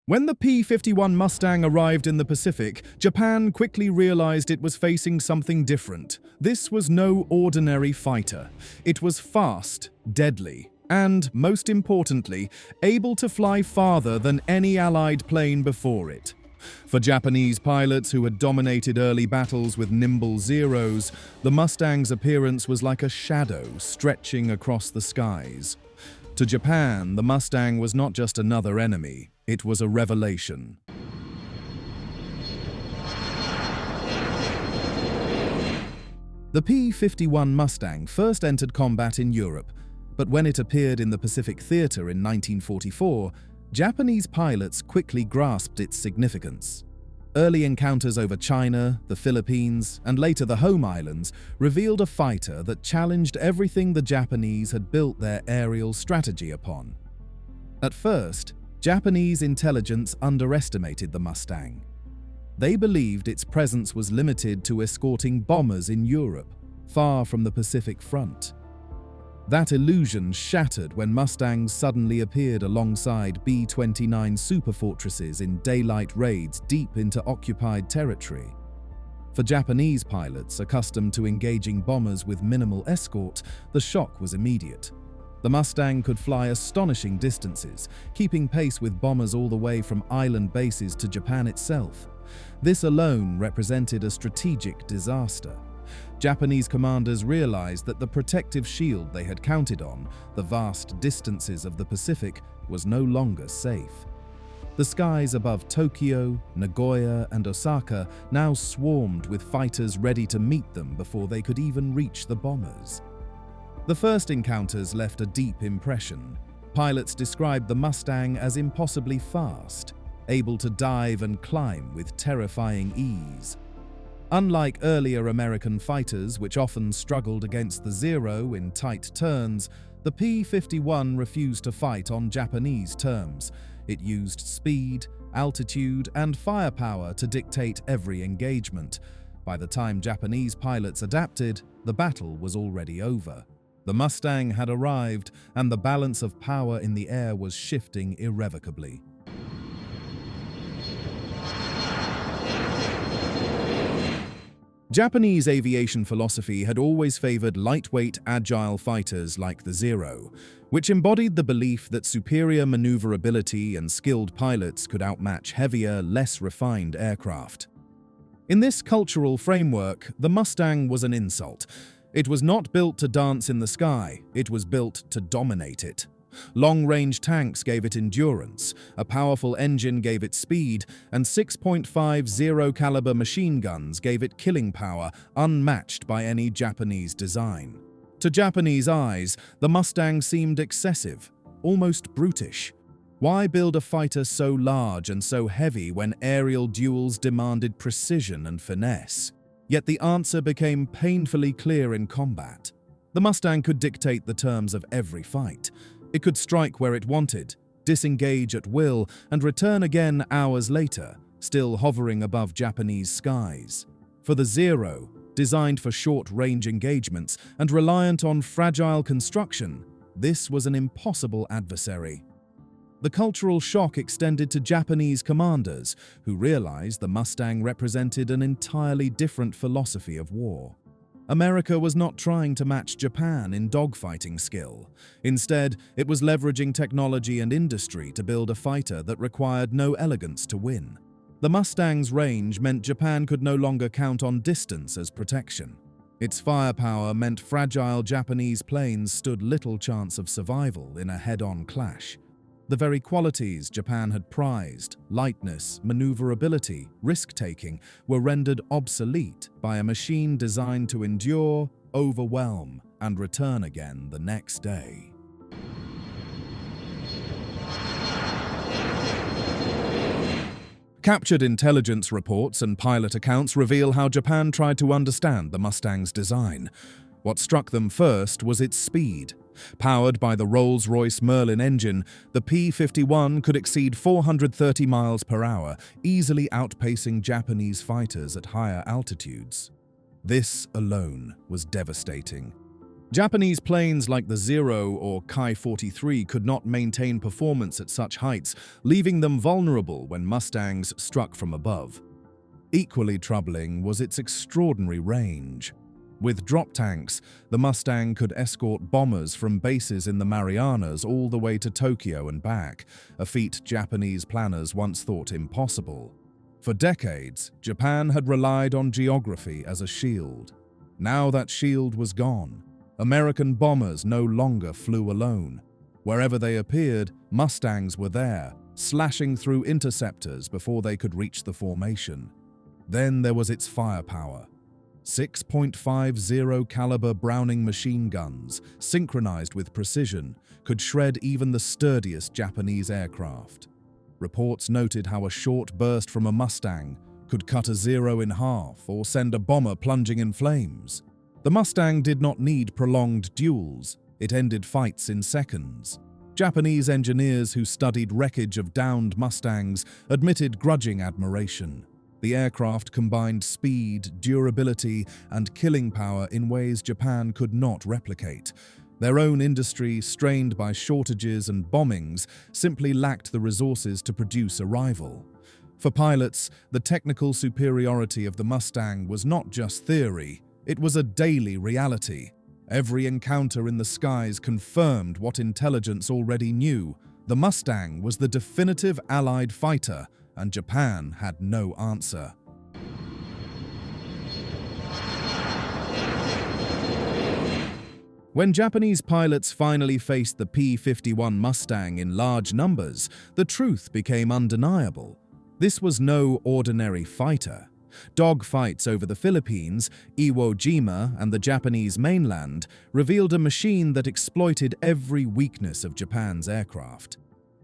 When the P-51 Mustang arrived in the Pacific, Japan quickly realized it was facing something different. This was no ordinary fighter. It was fast, deadly, and, most importantly, able to fly farther than any Allied plane before it. For Japanese pilots who had dominated early battles with nimble Zeros, the Mustang's appearance was like a shadow stretching across the skies. To Japan, the Mustang was not just another enemy, it was a revelation. The P-51 Mustang first entered combat in Europe, but when it appeared in the Pacific Theater in 1944, Japanese pilots quickly grasped its significance. Early encounters over China, the Philippines, and later the home islands revealed a fighter that challenged everything the Japanese had built their aerial strategy upon. At first, Japanese intelligence underestimated the Mustang. They believed its presence was limited to escorting bombers in Europe, far from the Pacific front. That illusion shattered when Mustangs suddenly appeared alongside B-29 Superfortresses in daylight raids deep into occupied territory. For Japanese pilots accustomed to engaging bombers with minimal escort, the shock was immediate. The Mustang could fly astonishing distances, keeping pace with bombers all the way from island bases to Japan itself. This alone represented a strategic disaster. Japanese commanders realized that the protective shield they had counted on, the vast distances of the Pacific, was no longer safe. The skies above Tokyo, Nagoya, and Osaka now swarmed with fighters ready to meet them before they could even reach the bombers. The first encounters left a deep impression. Pilots described the Mustang as impossibly fast, able to dive and climb with terrifying ease. Unlike earlier American fighters, which often struggled against the Zero in tight turns, the P-51 refused to fight on Japanese terms. It used speed, altitude, and firepower to dictate every engagement. By the time Japanese pilots adapted, the battle was already over. The Mustang had arrived, and the balance of power in the air was shifting irrevocably. Japanese aviation philosophy had always favored lightweight, agile fighters like the Zero, which embodied the belief that superior maneuverability and skilled pilots could outmatch heavier, less refined aircraft. In this cultural framework, the Mustang was an insult. It was not built to dance in the sky, it was built to dominate it. Long-range tanks gave it endurance, a powerful engine gave it speed, and 6.50 caliber machine guns gave it killing power unmatched by any Japanese design. To Japanese eyes, the Mustang seemed excessive, almost brutish. Why build a fighter so large and so heavy when aerial duels demanded precision and finesse? Yet the answer became painfully clear in combat. The Mustang could dictate the terms of every fight. It could strike where it wanted, disengage at will, and return again hours later, still hovering above Japanese skies. For the Zero, designed for short-range engagements and reliant on fragile construction, this was an impossible adversary. The cultural shock extended to Japanese commanders, who realized the Mustang represented an entirely different philosophy of war. America was not trying to match Japan in dogfighting skill. Instead, it was leveraging technology and industry to build a fighter that required no elegance to win. The Mustang's range meant Japan could no longer count on distance as protection. Its firepower meant fragile Japanese planes stood little chance of survival in a head-on clash. The very qualities Japan had prized, lightness, maneuverability, risk-taking, were rendered obsolete by a machine designed to endure, overwhelm, and return again the next day. Captured intelligence reports and pilot accounts reveal how Japan tried to understand the Mustang's design. What struck them first was its speed. Powered by the Rolls-Royce Merlin engine, the P-51 could exceed 430 miles per hour, easily outpacing Japanese fighters at higher altitudes. This alone was devastating. Japanese planes like the Zero or Kai-43 could not maintain performance at such heights, leaving them vulnerable when Mustangs struck from above. Equally troubling was its extraordinary range. With drop tanks, the Mustang could escort bombers from bases in the Marianas all the way to Tokyo and back, a feat Japanese planners once thought impossible. For decades, Japan had relied on geography as a shield. Now that shield was gone. American bombers no longer flew alone. Wherever they appeared, Mustangs were there, slashing through interceptors before they could reach the formation. Then there was its firepower. 6.50 caliber Browning machine guns, synchronized with precision, could shred even the sturdiest Japanese aircraft. Reports noted how a short burst from a Mustang could cut a Zero in half or send a bomber plunging in flames. The Mustang did not need prolonged duels. It ended fights in seconds. Japanese engineers who studied wreckage of downed Mustangs admitted grudging admiration. The aircraft combined speed, durability, and killing power in ways Japan could not replicate. Their own industry, strained by shortages and bombings, simply lacked the resources to produce a rival. For pilots, the technical superiority of the Mustang was not just theory, it was a daily reality. Every encounter in the skies confirmed what intelligence already knew. The Mustang was the definitive Allied fighter, and Japan had no answer. When Japanese pilots finally faced the P-51 Mustang in large numbers, the truth became undeniable. This was no ordinary fighter. Dogfights over the Philippines, Iwo Jima, and the Japanese mainland revealed a machine that exploited every weakness of Japan's aircraft.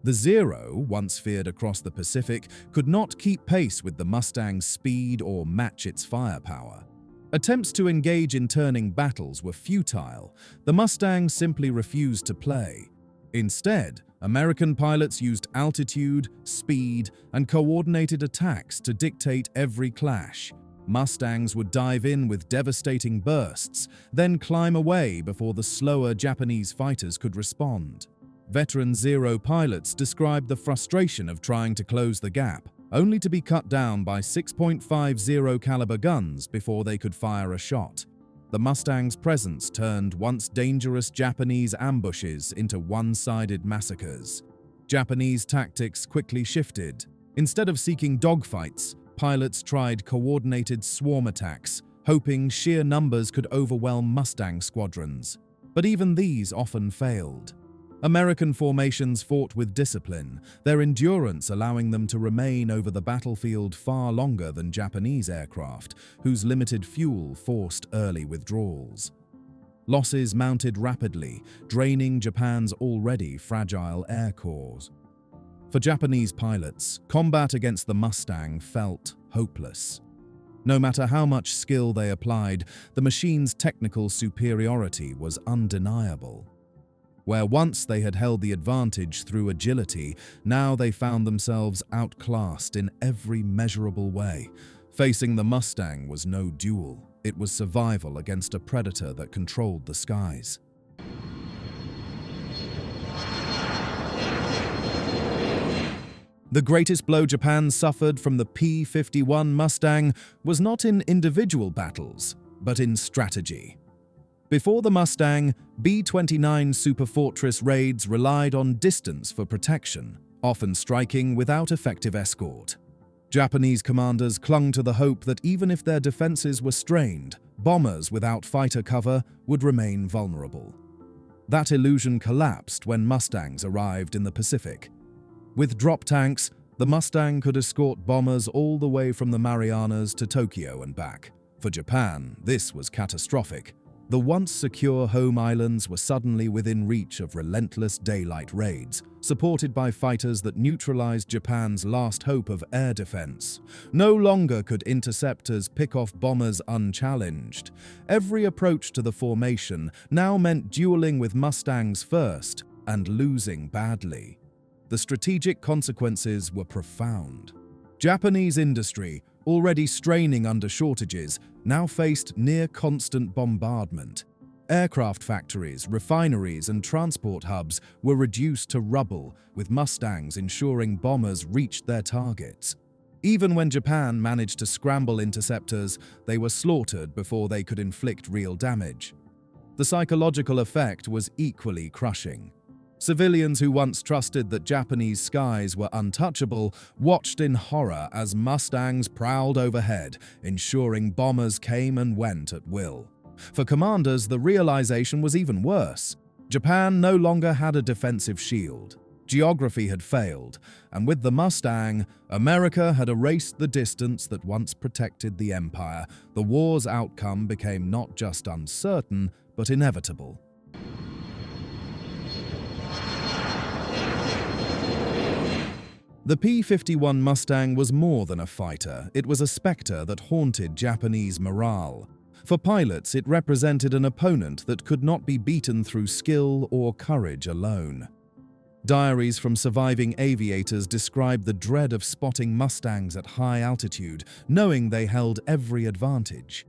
The Zero, once feared across the Pacific, could not keep pace with the Mustang's speed or match its firepower. Attempts to engage in turning battles were futile. The Mustang simply refused to play. Instead, American pilots used altitude, speed, and coordinated attacks to dictate every clash. Mustangs would dive in with devastating bursts, then climb away before the slower Japanese fighters could respond. Veteran Zero pilots described the frustration of trying to close the gap, only to be cut down by 6.50 caliber guns before they could fire a shot. The Mustang's presence turned once dangerous Japanese ambushes into one-sided massacres. Japanese tactics quickly shifted. Instead of seeking dogfights, pilots tried coordinated swarm attacks, hoping sheer numbers could overwhelm Mustang squadrons. But even these often failed. American formations fought with discipline, their endurance allowing them to remain over the battlefield far longer than Japanese aircraft, whose limited fuel forced early withdrawals. Losses mounted rapidly, draining Japan's already fragile air corps. For Japanese pilots, combat against the Mustang felt hopeless. No matter how much skill they applied, the machine's technical superiority was undeniable. Where once they had held the advantage through agility, now they found themselves outclassed in every measurable way. Facing the Mustang was no duel. It was survival against a predator that controlled the skies. The greatest blow Japan suffered from the P-51 Mustang was not in individual battles, but in strategy. Before the Mustang, B-29 Superfortress raids relied on distance for protection, often striking without effective escort. Japanese commanders clung to the hope that even if their defenses were strained, bombers without fighter cover would remain vulnerable. That illusion collapsed when Mustangs arrived in the Pacific. With drop tanks, the Mustang could escort bombers all the way from the Marianas to Tokyo and back. For Japan, this was catastrophic. The once secure home islands were suddenly within reach of relentless daylight raids, supported by fighters that neutralized Japan's last hope of air defense. No longer could interceptors pick off bombers unchallenged. Every approach to the formation now meant dueling with Mustangs first and losing badly. The strategic consequences were profound. Japanese industry, already straining under shortages, now faced near-constant bombardment. Aircraft factories, refineries, and transport hubs were reduced to rubble, with Mustangs ensuring bombers reached their targets. Even when Japan managed to scramble interceptors, they were slaughtered before they could inflict real damage. The psychological effect was equally crushing. Civilians who once trusted that Japanese skies were untouchable watched in horror as Mustangs prowled overhead, ensuring bombers came and went at will. For commanders, the realization was even worse. Japan no longer had a defensive shield. Geography had failed, and with the Mustang, America had erased the distance that once protected the empire. The war's outcome became not just uncertain, but inevitable. The P-51 Mustang was more than a fighter. It was a specter that haunted Japanese morale. For pilots, it represented an opponent that could not be beaten through skill or courage alone. Diaries from surviving aviators describe the dread of spotting Mustangs at high altitude, knowing they held every advantage.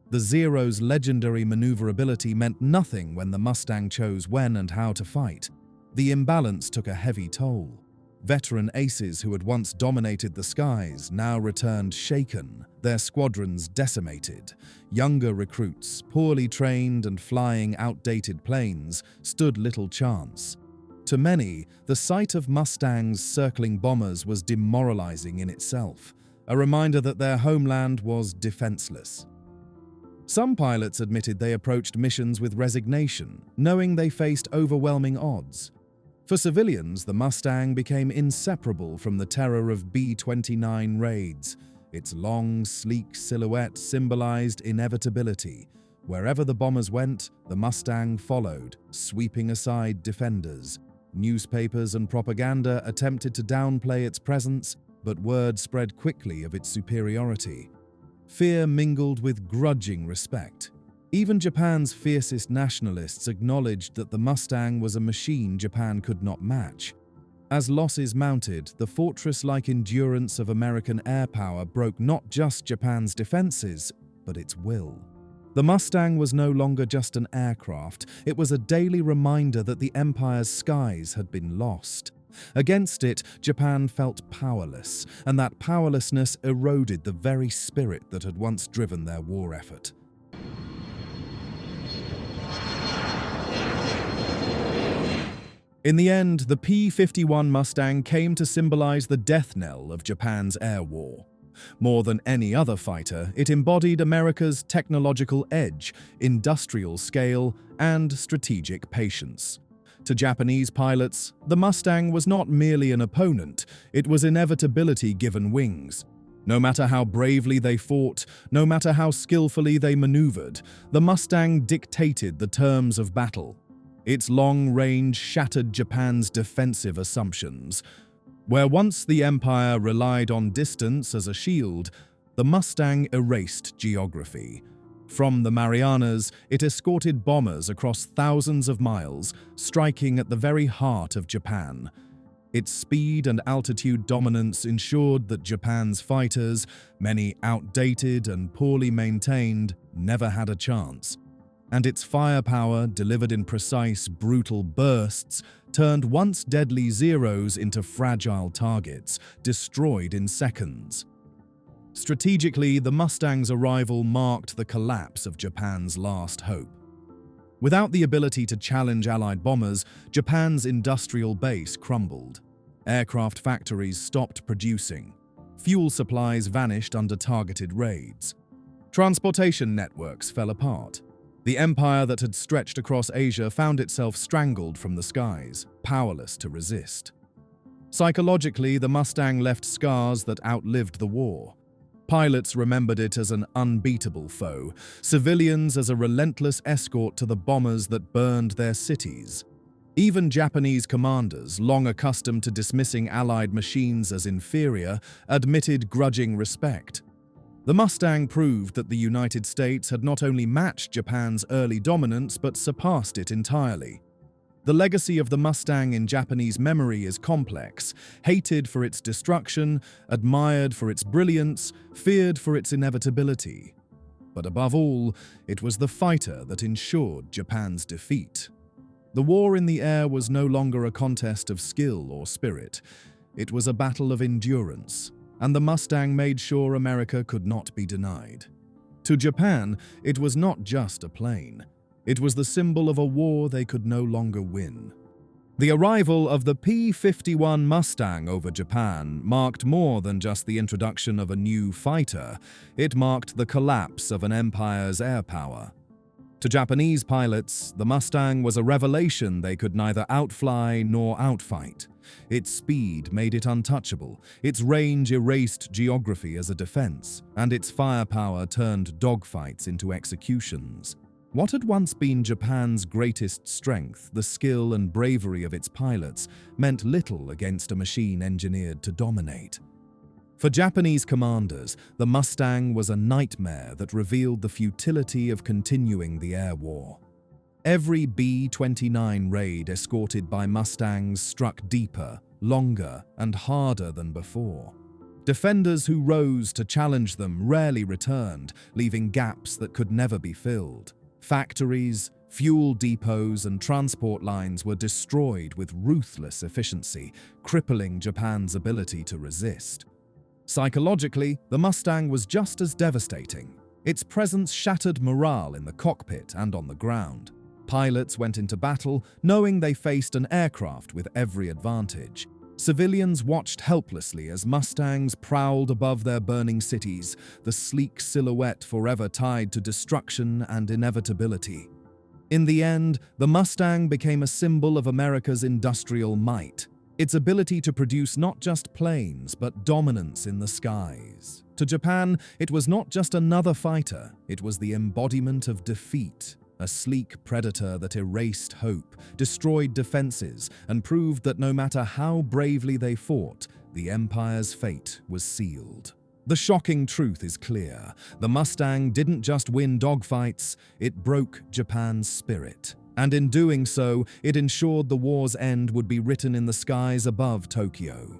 The Zero's legendary maneuverability meant nothing when the Mustang chose when and how to fight. The imbalance took a heavy toll. Veteran aces who had once dominated the skies now returned shaken, their squadrons decimated. Younger recruits, poorly trained and flying outdated planes, stood little chance. To many, the sight of Mustangs circling bombers was demoralizing in itself, a reminder that their homeland was defenseless. Some pilots admitted they approached missions with resignation, knowing they faced overwhelming odds. For civilians, the Mustang became inseparable from the terror of B-29 raids. Its long, sleek silhouette symbolized inevitability. Wherever the bombers went, the Mustang followed, sweeping aside defenders. Newspapers and propaganda attempted to downplay its presence, but word spread quickly of its superiority. Fear mingled with grudging respect. Even Japan's fiercest nationalists acknowledged that the Mustang was a machine Japan could not match. As losses mounted, the fortress-like endurance of American air power broke not just Japan's defenses, but its will. The Mustang was no longer just an aircraft, it was a daily reminder that the Empire's skies had been lost. Against it, Japan felt powerless, and that powerlessness eroded the very spirit that had once driven their war effort. In the end, the P-51 Mustang came to symbolize the death knell of Japan's air war. More than any other fighter, it embodied America's technological edge, industrial scale, and strategic patience. To Japanese pilots, the Mustang was not merely an opponent, it was inevitability given wings. No matter how bravely they fought, no matter how skillfully they maneuvered, the Mustang dictated the terms of battle. Its long range shattered Japan's defensive assumptions. Where once the Empire relied on distance as a shield, the Mustang erased geography. From the Marianas, it escorted bombers across thousands of miles, striking at the very heart of Japan. Its speed and altitude dominance ensured that Japan's fighters, many outdated and poorly maintained, never had a chance. And its firepower, delivered in precise, brutal bursts, turned once deadly Zeros into fragile targets, destroyed in seconds. Strategically, the Mustang's arrival marked the collapse of Japan's last hope. Without the ability to challenge Allied bombers, Japan's industrial base crumbled. Aircraft factories stopped producing. Fuel supplies vanished under targeted raids. Transportation networks fell apart. The empire that had stretched across Asia found itself strangled from the skies, powerless to resist. Psychologically, the Mustang left scars that outlived the war. Pilots remembered it as an unbeatable foe, civilians as a relentless escort to the bombers that burned their cities. Even Japanese commanders, long accustomed to dismissing Allied machines as inferior, admitted grudging respect. The Mustang proved that the United States had not only matched Japan's early dominance but surpassed it entirely. The legacy of the Mustang in Japanese memory is complex, hated for its destruction, admired for its brilliance, feared for its inevitability. But above all, it was the fighter that ensured Japan's defeat. The war in the air was no longer a contest of skill or spirit. It was a battle of endurance, and the Mustang made sure America could not be denied. To Japan, it was not just a plane. It was the symbol of a war they could no longer win. The arrival of the P-51 Mustang over Japan marked more than just the introduction of a new fighter. It marked the collapse of an empire's air power. To Japanese pilots, the Mustang was a revelation they could neither outfly nor outfight. Its speed made it untouchable, its range erased geography as a defense, and its firepower turned dogfights into executions. What had once been Japan's greatest strength, the skill and bravery of its pilots, meant little against a machine engineered to dominate. For Japanese commanders, the Mustang was a nightmare that revealed the futility of continuing the air war. Every B-29 raid escorted by Mustangs struck deeper, longer, and harder than before. Defenders who rose to challenge them rarely returned, leaving gaps that could never be filled. Factories, fuel depots, and transport lines were destroyed with ruthless efficiency, crippling Japan's ability to resist. Psychologically, the Mustang was just as devastating. Its presence shattered morale in the cockpit and on the ground. Pilots went into battle knowing they faced an aircraft with every advantage. Civilians watched helplessly as Mustangs prowled above their burning cities, the sleek silhouette forever tied to destruction and inevitability. In the end, the Mustang became a symbol of America's industrial might, its ability to produce not just planes, but dominance in the skies. To Japan, it was not just another fighter, it was the embodiment of defeat. A sleek predator that erased hope, destroyed defenses, and proved that no matter how bravely they fought, the Empire's fate was sealed. The shocking truth is clear. The Mustang didn't just win dogfights, it broke Japan's spirit. And in doing so, it ensured the war's end would be written in the skies above Tokyo.